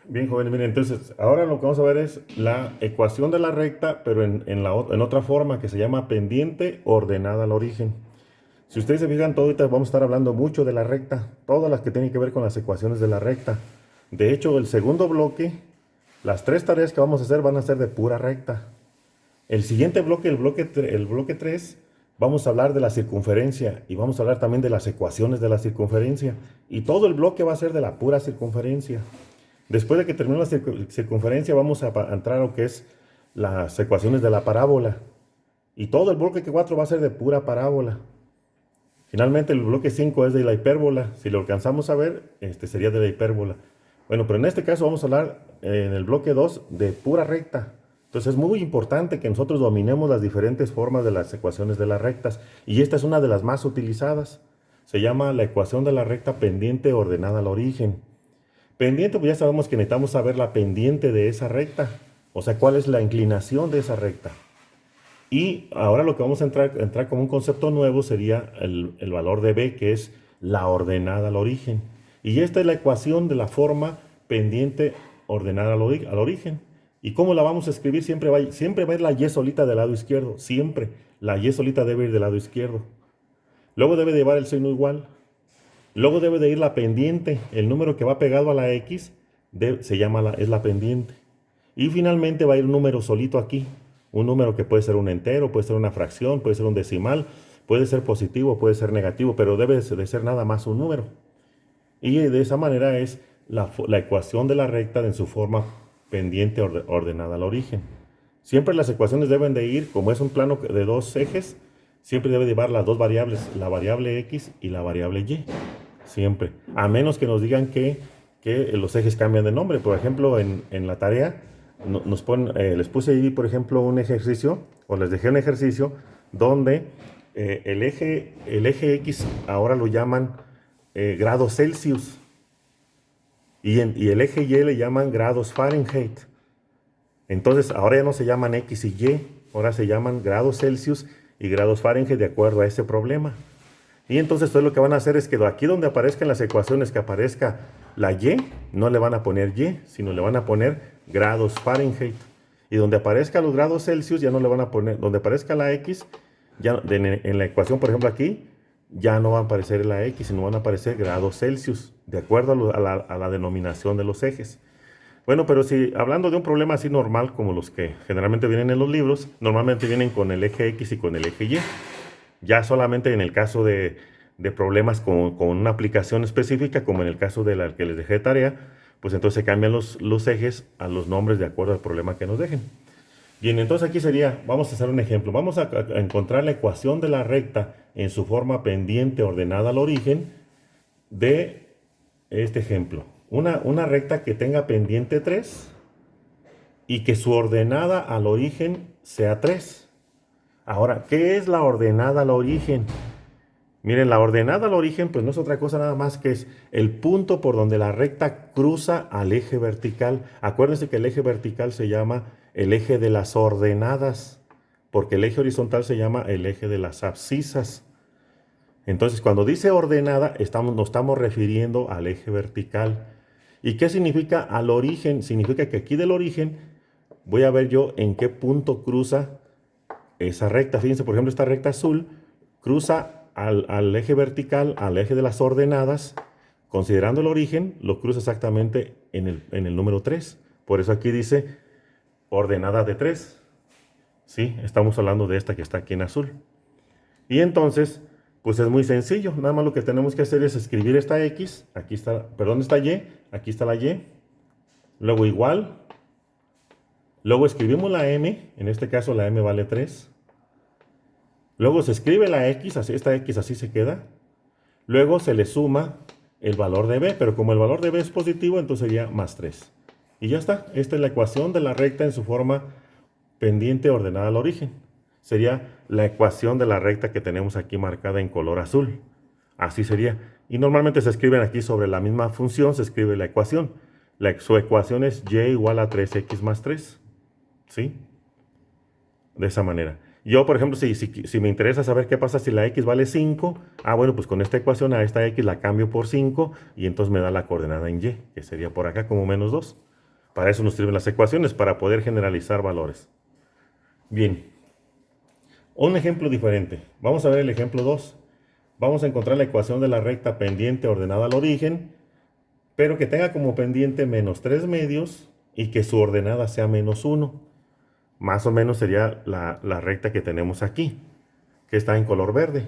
Bien, joven, miren, entonces ahora lo que vamos a ver es la ecuación de la recta, pero en otra forma que se llama pendiente ordenada al origen. Si ustedes se fijan, todo ahorita vamos a estar hablando mucho de la recta, todas las que tienen que ver con las ecuaciones de la recta. De hecho, el segundo bloque, las tres tareas que vamos a hacer van a ser de pura recta. El siguiente bloque, el bloque 3, vamos a hablar de la circunferencia y vamos a hablar también de las ecuaciones de la circunferencia. Y todo el bloque va a ser de la pura circunferencia. Después de que termine la circunferencia, vamos a entrar a lo que es las ecuaciones de la parábola. Y todo el bloque 4 va a ser de pura parábola. Finalmente, el bloque 5 es de la hipérbola. Si lo alcanzamos a ver, sería de la hipérbola. Bueno, pero en este caso vamos a hablar en el bloque 2 de pura recta. Entonces es muy importante que nosotros dominemos las diferentes formas de las ecuaciones de las rectas. Y esta es una de las más utilizadas. Se llama la ecuación de la recta pendiente ordenada al origen. Pendiente, pues ya sabemos que necesitamos saber la pendiente de esa recta. O sea, cuál es la inclinación de esa recta. Y ahora lo que vamos a entrar como un concepto nuevo sería el valor de b, que es la ordenada al origen. Y esta es la ecuación de la forma pendiente ordenada al origen. ¿Y cómo la vamos a escribir? Siempre va a ir la y solita del lado izquierdo. Siempre. La y solita debe ir del lado izquierdo. Luego debe llevar el signo igual. Luego debe de ir la pendiente. El número que va pegado a la x es la pendiente. Y finalmente va a ir un número solito aquí. Un número que puede ser un entero, puede ser una fracción, puede ser un decimal, puede ser positivo, puede ser negativo, pero debe de ser nada más un número. Y de esa manera es la ecuación de la recta en su forma pendiente ordenada al origen. Siempre las ecuaciones deben de ir, como es un plano de dos ejes, siempre debe llevar las dos variables, la variable x y la variable y. Siempre. A menos que nos digan que los ejes cambian de nombre. Por ejemplo, en la tarea les puse ahí, por ejemplo, un ejercicio, o les dejé un ejercicio, donde el eje X ahora lo llaman grados Celsius, y el eje Y le llaman grados Fahrenheit. Entonces, ahora ya no se llaman X y Y, ahora se llaman grados Celsius y grados Fahrenheit de acuerdo a ese problema. Y entonces todo lo que van a hacer es que aquí donde aparezcan las ecuaciones que aparezca la Y, no le van a poner Y, sino le van a poner grados Fahrenheit. Y donde aparezca los grados Celsius ya no le van a poner, donde aparezca la X, ya en la ecuación, por ejemplo aquí, ya no va a aparecer la X, sino van a aparecer grados Celsius, de acuerdo a la denominación de los ejes. Bueno, pero si hablando de un problema así normal, como los que generalmente vienen en los libros, normalmente vienen con el eje X y con el eje Y. Ya solamente en el caso de problemas con una aplicación específica, como en el caso de la que les dejé de tarea, pues entonces se cambian los ejes a los nombres de acuerdo al problema que nos dejen. Bien, entonces aquí sería, vamos a hacer un ejemplo. Vamos a encontrar la ecuación de la recta en su forma pendiente ordenada al origen de este ejemplo. Una recta que tenga pendiente 3 y que su ordenada al origen sea 3. Ahora, ¿qué es la ordenada al origen? Miren, la ordenada al origen pues no es otra cosa nada más que es el punto por donde la recta cruza al eje vertical. Acuérdense que el eje vertical se llama el eje de las ordenadas, porque el eje horizontal se llama el eje de las abscisas. Entonces, cuando dice ordenada, nos estamos refiriendo al eje vertical. ¿Y qué significa al origen? Significa que aquí del origen voy a ver yo en qué punto cruza esa recta. Fíjense, por ejemplo, esta recta azul cruza al eje vertical, al eje de las ordenadas. Considerando el origen, lo cruza exactamente en el número 3. Por eso aquí dice ordenada de 3. Sí, estamos hablando de esta que está aquí en azul. Y entonces, pues es muy sencillo. Nada más lo que tenemos que hacer es escribir esta X. Aquí está, perdón, esta Y. Aquí está la Y. Luego igual. Luego escribimos la M. En este caso la M vale 3. Luego se escribe la X, esta X así se queda. Luego se le suma el valor de B, pero como el valor de B es positivo, entonces sería más 3. Y ya está. Esta es la ecuación de la recta en su forma pendiente ordenada al origen. Sería la ecuación de la recta que tenemos aquí marcada en color azul. Así sería. Y normalmente se escriben aquí sobre la misma función, se escribe la ecuación. Su ecuación es y igual a 3x más 3. ¿Sí? De esa manera. Yo, por ejemplo, si me interesa saber qué pasa si la x vale 5, bueno, pues con esta ecuación a esta x la cambio por 5 y entonces me da la coordenada en y, que sería por acá como menos 2. Para eso nos sirven las ecuaciones, para poder generalizar valores. Bien, un ejemplo diferente. Vamos a ver el ejemplo 2. Vamos a encontrar la ecuación de la recta pendiente ordenada al origen, pero que tenga como pendiente menos 3 medios y que su ordenada sea menos 1. Más o menos sería la recta que tenemos aquí, que está en color verde.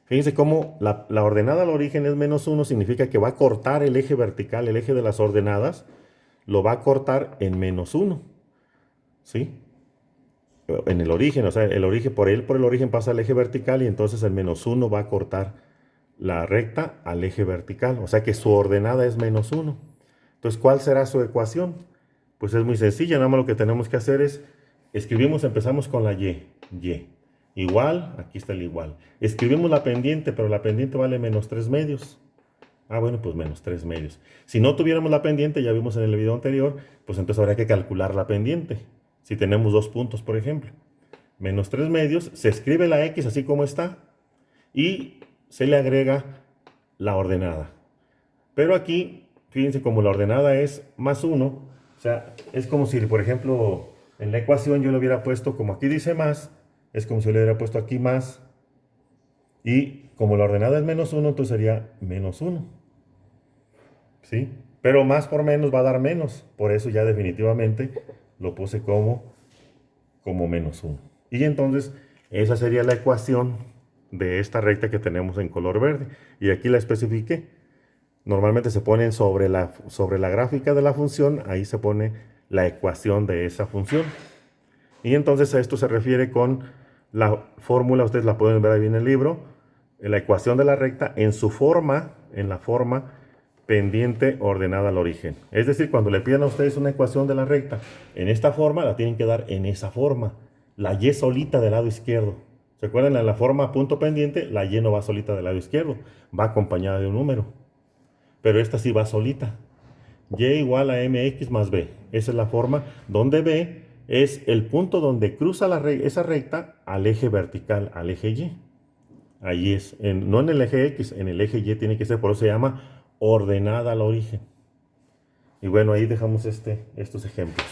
Fíjense cómo la ordenada al origen es menos 1, significa que va a cortar el eje vertical, el eje de las ordenadas, lo va a cortar en menos 1. ¿Sí? En el origen, o sea, el origen, por el origen pasa el eje vertical y entonces el menos 1 va a cortar la recta al eje vertical. O sea que su ordenada es menos 1. Entonces, ¿cuál será su ecuación? Pues es muy sencilla, nada más lo que tenemos que hacer es, empezamos con la y. Igual, aquí está el igual. Escribimos la pendiente, pero la pendiente vale menos 3 medios. Ah, bueno, pues menos 3 medios. Si no tuviéramos la pendiente, ya vimos en el video anterior, pues entonces habría que calcular la pendiente. Si tenemos 2 puntos, por ejemplo. Menos 3 medios, se escribe la x así como está y se le agrega la ordenada. Pero aquí, fíjense, como la ordenada es más 1, o sea, es como si, por ejemplo, en la ecuación yo le hubiera puesto, como aquí dice más, es como si yo le hubiera puesto aquí más. Y como la ordenada es menos 1, entonces sería menos 1. ¿Sí? Pero más por menos va a dar menos. Por eso ya definitivamente lo puse como menos 1. Y entonces esa sería la ecuación de esta recta que tenemos en color verde. Y aquí la especifiqué. Normalmente se ponen sobre la gráfica de la función, ahí se pone la ecuación de esa función. Y entonces a esto se refiere con la fórmula, ustedes la pueden ver ahí en el libro, la ecuación de la recta en su forma, en la forma pendiente ordenada al origen. Es decir, cuando le pidan a ustedes una ecuación de la recta en esta forma, la tienen que dar en esa forma. La y solita del lado izquierdo. ¿Se acuerdan? En la forma punto pendiente, la y no va solita del lado izquierdo, va acompañada de un número. Pero esta sí va solita. Y igual a mx más b. Esa es la forma donde b es el punto donde cruza esa recta al eje vertical, al eje y. Ahí es, no en el eje x, en el eje y tiene que ser, por eso se llama ordenada al origen. Y bueno, ahí dejamos estos ejemplos.